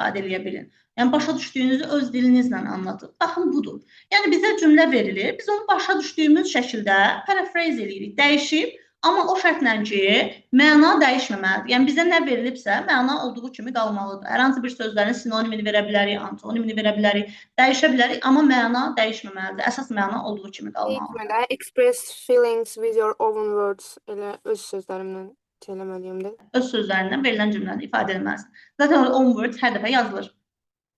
ifadə edə bilin. Yəni, başa düşdüyünüzü öz dilinizlə anlatın. Baxın, budur. Yəni, bizə cümlə verilir. Biz onu başa düşdüyümüz şəkildə paraphrase edirik, dəyişib. Amma o şərtlə ki, məna dəyişməməlidir. Yəni, bizə nə verilibsə, məna olduğu kimi qalmalıdır. Hər hansı bir sözlərin sinonimini verə bilərik, antonimini verə bilərik, dəyişə bilərik, amma məna dəyişməməlidir. Əsas məna olduğu kimi qalmalıdır. Deməli, express feelings with your own words. Elə öz sözlərimlə eləməliyim də. Öz sözlərindən verilən cümləni ifadə etməlisən. Zaten own words hər dəfə yazılır.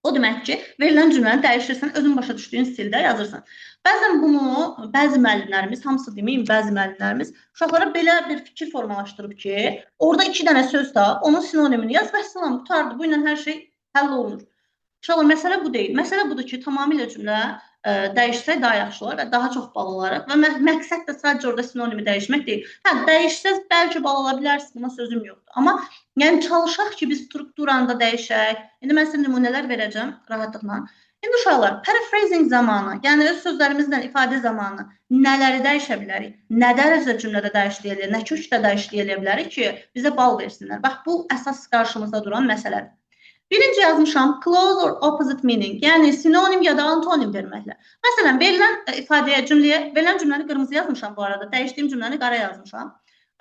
O demək ki, verilən cümləni dəyişirsən, özün başa düşdüyün stildə yazırsan. Bəzən bunu bəzi müəllimlərimiz, hamısı deməyim, bəzi müəllimlərimiz uşaqlara belə bir fikir formalaşdırıb ki, orada 2 dənə söz tap, onun sinonimini yaz, vəssalam, qutardı, bu ilə hər şey həll olunur. Uşaqlar, məsələ bu deyil. Məsələ budur ki, tamamilə cümlə dəyişsək daha yaxşı olar və daha çox bal alaraq və məqsəd də sadəcə orada sinonimi dəyişmək deyil. Hə, dəyişsəz bəlkə bal ala bilərsiniz, buna sözüm yoxdur. Amma yəni çalışaq ki, biz strukturanı da dəyişək. İndi mən sizə nümunələr verəcəm rahatlıqla. İndi uşaqlar, paraphrasing zamanı, yəni öz sözlərimizlə ifadə zamanı nələri dəyişə bilərik? Nə dərəcədə cümlədə dəyişləyə, nə kökdə dəyişləyə bilərik ki, bizə bal versinlər. Bax, bu əsas qarşımızda duran məsələdir. Birinci yazmışam close or opposite meaning, yəni sinonim ya da antonim verməklə. Məsələn, verilən ifadəyə, cümləyə, verilən cümləni qırmızı yazmışam bu arada, dəyişdiyim cümləni qara yazmışam.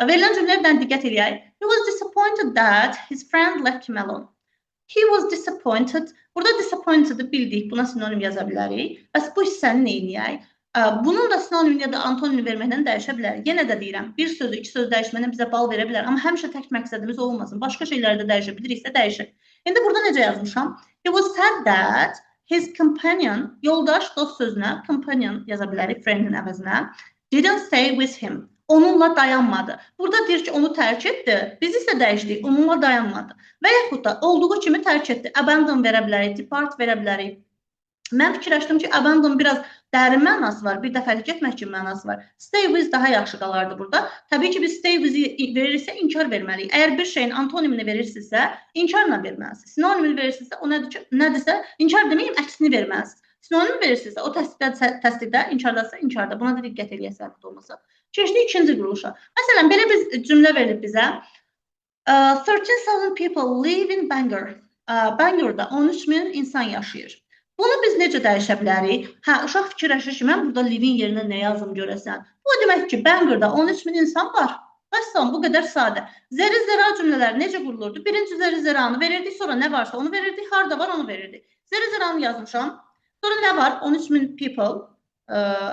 Verilən cümlələrdən diqqət edək. He was disappointed that his friend left him alone. He was disappointed. Burada disappointed'ı bildik, buna sinonim yaza bilərik. Bəs bu hissəni neyniyək? Bunun da sinonimini ya da antonimini verməklə dəyişə bilərik. Yenə də deyirəm, bir sözü, 2 söz dəyişməklə bizə bal verə bilər. Amma həmişə tək məqsədimiz olmasın. Başqa şeyləri də dəyişə biliriksə dəyişək. İndi burada necə yazmışam? He was sad that his companion, yoldaş, dost sözünə companion yaza bilərik, friendin əvəzinə. Didn't stay with him. Onunla dayanmadı. Burada deyir ki, onu tərk etdi. Biz isə dəyişdik, onunla dayanmadı. Və yaxud da olduğu kimi tərk etdi. Abandon verə bilərik, depart verə bilərik. Mən fikirləşdim ki, abandon biraz dərin mənası var, bir dəfəlik getmək kimi mənası var. Stay with daha yaxşı qalardı burada. Təbii ki, biz stay with-i verirsə, inkar verməliyik. Əgər bir şeyin antonimini verirsinizsə, inkarla verməlisiniz. Sinonimini verirsinizsə, o nədirsə, inkar deməyim, əksini verməlisiniz. Sinonim verirsinizsə, o təsdiqdə, inkardasa, inkarda. Buna da diqqət edək, səhv olmasa. Keçdik ikinci quruluşa. Məsələn, belə bir cümlə verilib bizə. 13,000 people live in Bangor. Bangorda 13,000 insan yaşayır. Bunu biz necə dəyişə bilərik? Hə, uşaq fikirləşir ki, mən burada livin yerinə nə yazım görəsən? Bu demək ki, Bangorda 13,000 insan var. Vəssalam, bu qədər sadə. Zeri-zera cümlələr necə qurulurdu? Birinci zeri-zeranı verirdik, sonra nə varsa onu verirdik, harda var onu verirdik. Zeri-zeranı yazmışam. Sonra nə var? 13,000 people.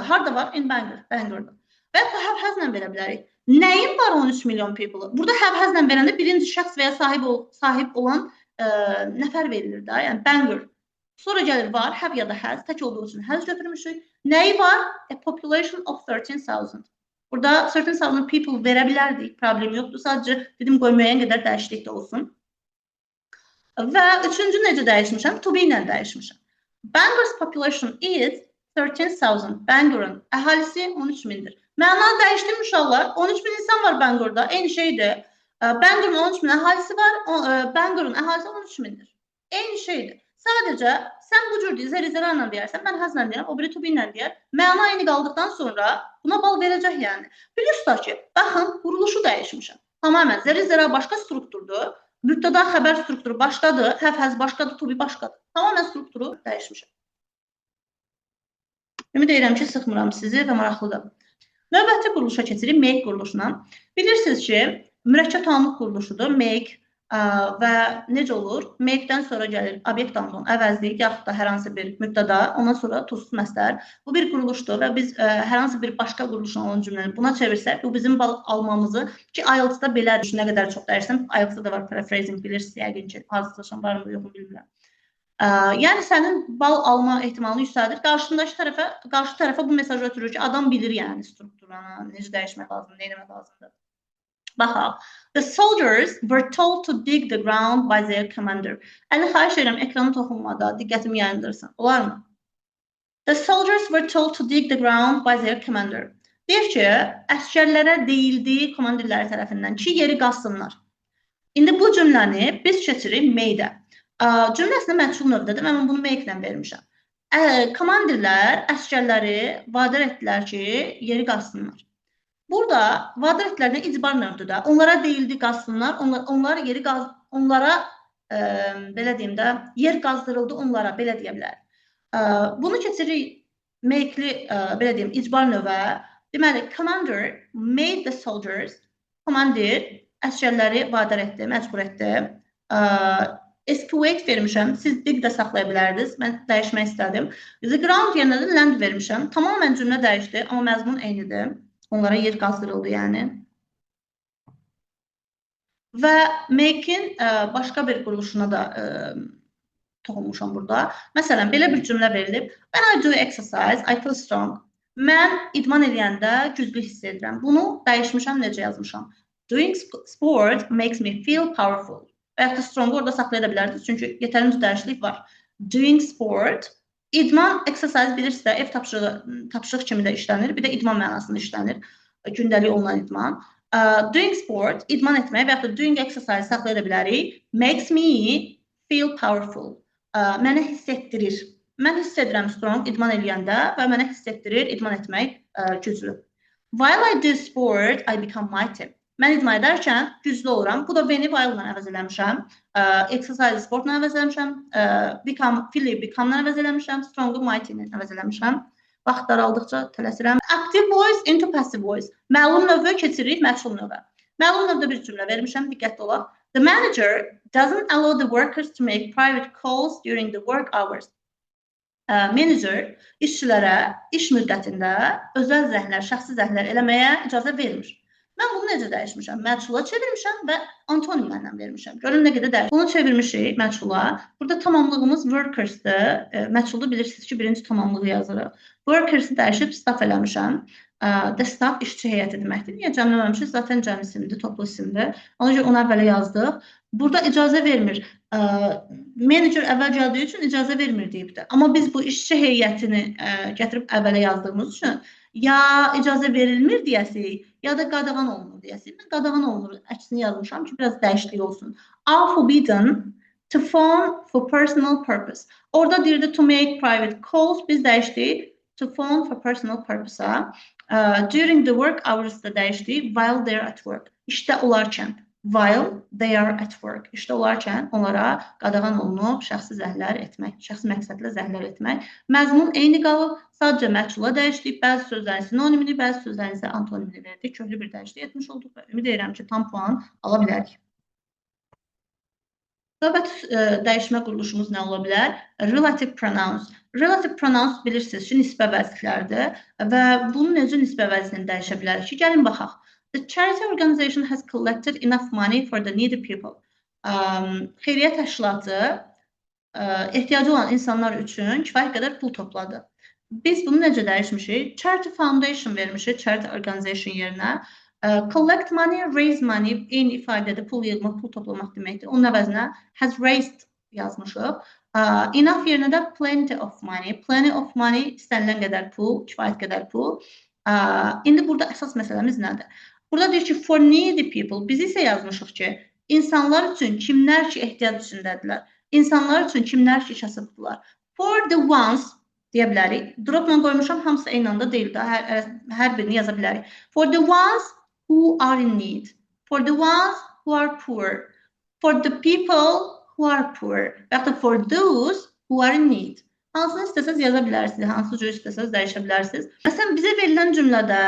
Harda var? In Bangorda. Və have-haslə verə bilərik. Nəyin var 13 milyon people? Burada have-haslə verəndə birinci şəxs və ya sahib olan nəfər verilir də. Yəni Bangor. Sonra gəlir var, have ya da has, tək olduğu üçün has götürmüşük. Nəyi var? A population of 13,000. Burada 13,000 people verə bilərdik, problem yoxdur. Sadəcə dedim qoy müəyyən qədər dəyişiklik də olsun. Və üçüncü necə dəyişmişəm? To be ilə dəyişmişəm. Bangor's population is 13,000. Bangor'un əhalisi 13,000'dir. Məna dəyişdim uşaqlar. 13,000 insan var Bangor'da. Eyni şeydir. Bangor'un 13,000 əhalisi var. Bangor'un əhalisi 13,000'dir. Eyni şeydir. Sadəcə sən bu cür zeri-zera ilə deyərsən, mən həzlə deyərəm, o biri to be ilə deyər. Məna eyni qaldıqdan sonra buna bal verəcək yəni. Bilirsiniz ki, baxın, quruluşu dəyişmişəm. Tamamilə zeri-zera başqa strukturdur. Mübtəda xəbər strukturu başqadır, have-has başqadır, to be başqadır. Tamamilə strukturu dəyişmişəm. Ümid edirəm ki, sıxmıram sizi və maraqlıdır. Növbəti quruluşa keçirik, make quruluşuna. Bilirsiniz ki, mürəkkəb tamamlıq quruluşudur, make. Və necə olur? Make-dən sonra gəlir obyekt tamamlığın əvəzlik, yaxud da hər hansı bir mübtəda, ondan sonra tuzsuz məstər. Bu bir quruluşdur və biz hər hansı bir başqa quruluşun olan cümləni buna çevirsək, bu bizim bal almamızı ki, IELTS-da belədir, nə qədər çox dəyişsəm, IELTS-da da var paraphrasing, bilirsiniz, yəqin ki, hazırlaşan var mı, yoxmu bilmirəm. Yəni, sənin bal alma ehtimalını yüksəldir. Qarşı tərəfə bu mesajı ötürür ki, adam bilir yəni strukturanı, necə dəyişmək lazımdır, nə etmək lazımdır. Baxaq. The soldiers were told to dig the ground by their commander. Əli xahiş edirəm, ekranı toxunmada, diqqətimi yayındırsın. Olar mı? The soldiers were told to dig the ground by their commander. Deyir ki, əskərlərə deyildi komandirləri tərəfindən ki, yeri qazsınlar. İndi bu cümləni biz keçirik make-də. Cümləsində məchul növdədir və mən bunu make-lə vermişəm. Komandirlər əskərləri vadar etdilər ki, yeri qazsınlar. Burada vadar etdiklərinə icbar növdədir. Onlara deyildi qazsınlar, onlara belə deyim də, yer qazdırıldı onlara, belə deyə bilərik. Bunu keçirik make-li, belə deyim, icbar növə. Deməli, commander made the soldiers, komandir əsgərləri vadar etdi, məcbur etdi. Evacuate vermişəm, siz dig də saxlaya bilərdiniz, mən dəyişmək istədim. The ground yerinə də land vermişəm, tamamən cümlə dəyişdi, amma məzmun eynidir. Onlara yer qazdırıldı, yəni. Və make-in başqa bir quruluşuna da toxunmuşam burada. Məsələn, belə bir cümlə verilib. When I do exercise, I feel strong. Mən idman edəndə güclü hiss edirəm. Bunu dəyişmişəm, necə yazmışam? Doing sport makes me feel powerful. Və yaxud da strong orada saxlaya bilərdiniz, çünki yetərincə dəyişiklik var. Doing sport, idman, exercise bilirsə, ev tapşırıq kimi də işlənir, bir də idman mənasında işlənir, gündəlik olunan idman. Doing sport, idman etmək və yaxud da doing exercise saxlaya bilərik. Makes me feel powerful. Mənə hiss etdirir. Mən hiss edirəm strong idman edəndə və mənə hiss etdirir idman etmək güclü. While I do sport, I become mighty. Mən idman edərkən güclü oluram. Bu da beni while ilə əvəz eləmişəm. Exercise sportla əvəz eləmişəm. Become-la əvəz eləmişəm. Strong-u mighty ilə əvəz eləmişəm. Vaxt daraldıqca tələsirəm. Active voice into passive voice. Məlum növü keçiririk məchul növə. Məlum növdə bir cümlə vermişəm, diqqətli olaq. The manager doesn't allow the workers to make private calls during the work hours. Manager işçilərə iş müddətində özəl zəhlər, şəxsi zəhlər eləməyə icazə vermir. Mən bunu necə dəyişmişəm? Məchula çevirmişəm və antonimlərlə vermişəm. Görün nə qədər dəyişmişəm. Bunu çevirmişik məchula. Burada tamamlığımız workers-dır. Məchulda bilirsiniz ki, birinci tamamlığı yazırıq. Workers-ı dəyişib staff eləmişəm. The staff işçi heyəti deməkdir. Niyə cəmləməmişik? Zaten cəm isimdir, toplu isimdir. Ona görə onu əvvələ yazdıq. Burada icazə vermir. Manager əvvəl gəldiyi üçün icazə vermir deyibdir. Amma biz bu işçi heyətini gətirib əvvələ yazdığımız üçün ya icazə verilmir deyəsik, ya da qadağan olunur deyəsik. Mən qadağan olunur əksini yazmışam ki, biraz dəyişiklik olsun. Are forbidden to phone for personal purpose. Orada deyirdi to make private calls. Biz dəyişdik to phone for personal purpose-a. During the work hours da dəyişdik while they are at work. İşdə olarkən. While they are at work. İşdə olarkən onlara qadağan olunub şəxsi zəhlər etmək, şəxsi məqsədlə zəhlər etmək. Məzmun eyni qalıb, sadəcə məchula dəyişdik. Bəzi sözlərin sinonimini, bəzi sözlərin isə antonimini verdik. Köklü bir dəyişiklik etmiş olduq və ümid edirəm ki, tam puan ala bilərik. Söhbət dəyişmə quruluşumuz nə ola bilər? Relative pronouns. Relative pronouns bilirsiniz ki, nisbə vəziflərdir və bunun necə nisbə vəzifini dəyişə bilərik ki, gəlin baxaq. The charity organization has collected enough money for the needy people. Xeyriyyə təşkilatı ehtiyacı olan insanlar üçün kifayət qədər pul topladı. Biz bunu necə dəyişmişik? Charity foundation vermişik, charity organization yerinə. Collect money, raise money, eyni ifadədə pul yığmaq, pul toplamaq deməkdir. Onun əvəzinə has raised yazmışıq. Enough yerinə də plenty of money. Plenty of money istənilən qədər pul, kifayət qədər pul. İndi burada əsas məsələmiz nədir? Burada deyir ki, for needy people, biz isə yazmışıq ki, insanlar üçün kimlər ki ehtiyac içindədirlər, insanlar üçün kimlər ki işə sıxdılar. For the ones, deyə bilərik, dropla qoymuşam, hamısı eyni anda deyil də, hər birini yaza bilərik. For the ones who are in need, for the ones who are poor, for the people who are poor, və yaxud da for those who are in need. Hansını istəsəz yaza bilərsiniz, hansı cür istəsəz dəyişə bilərsiniz. Məsələn, bizə verilən cümlədə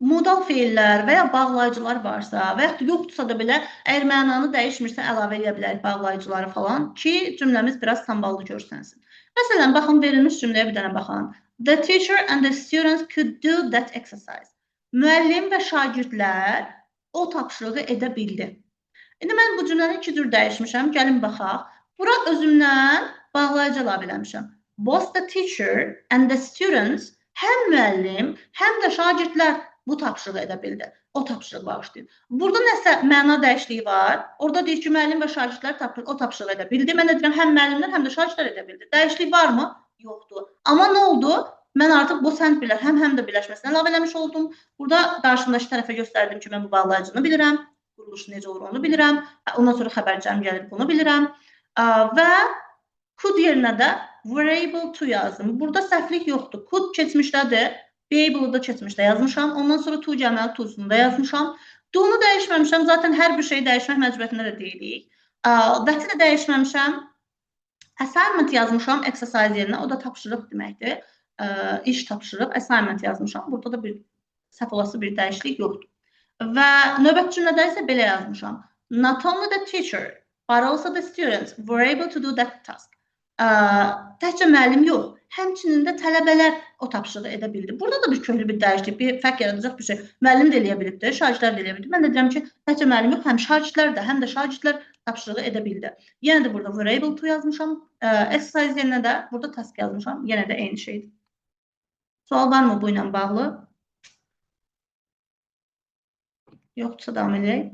modal feillər və ya bağlayıcılar varsa və yaxud yoxdursa da belə, əgər mənanı dəyişmirsə əlavə edə bilərik bağlayıcıları falan ki, cümləmiz biraz samballı görsənsin. Məsələn, baxın, verilmiş cümləyə bir dənə baxın. The teacher and the students could do that exercise. Müəllim və şagirdlər o tapşırığı edə bildi. İndi mən bu cümləni iki cür dəyişmişəm, gəlin baxaq. Bura özümdən bağlayıcı əlavə eləmişəm. Both the teacher and the students, həm müəllim, həm də şagirdlər bu tapşırığı edə bildi. O tapşırığı bağışlayır. Burada nəsə məna dəyişikliyi var. Orada deyir ki, müəllim və şagirdlər o tapşırığı edə bildi. Mən də deyirəm, həm müəllimlər, həm də şagirdlər edə bildi. Dəyişiklik varmı? Yoxdur. Amma nə oldu? Mən artıq bu sentlər həm də birləşməsini əlavə eləmiş oldum. Burada qarşımdakı tərəfə göstərdim ki, mən bu bağlayıcını bilirəm. Quruluşu necə olur onu bilirəm. Ondan sonra xəbərcəm gəlir bunu bilirəm. Və could yerinə də were able to yazdım. Burada səhvlik yoxdur. Could keçmişdədir. Be able da keçmişdə yazmışam. Ondan sonra to gəlməli to'sunu da yazmışam. Do'nu dəyişməmişəm. Zaten hər bir şeyi dəyişmək məcburiyyətində də deyilik. That-i də dəyişməmişəm. Assignment yazmışam exercise yerinə. O da tapşırıq deməkdir. İş tapşırıq, assignment yazmışam. Burada da bir səhv olası bir dəyişiklik yoxdur. Və növbəti cümlədə isə belə yazmışam. Not only the teacher, but also the students were able to do that task. Təkcə müəllim yox, həmçinin də tələbələr o tapşırığı edə bildi. Burada da bir köklü bir dəyişiklik, bir fərq yaradacaq bir şey. Müəllim də eləyə bilibdir, şagirdlər də eləyə bilibdir. Mən də deyirəm ki, təkcə müəllim yox, həm şagirdlər də, həm də şagirdlər tapşırığı edə bildi. Yenə də burada were able to yazmışam. Exercise yerinə də burada task yazmışam. Yenə də eyni şeydir. Sual varmı bu ilə bağlı? Yoxdursa davam edək.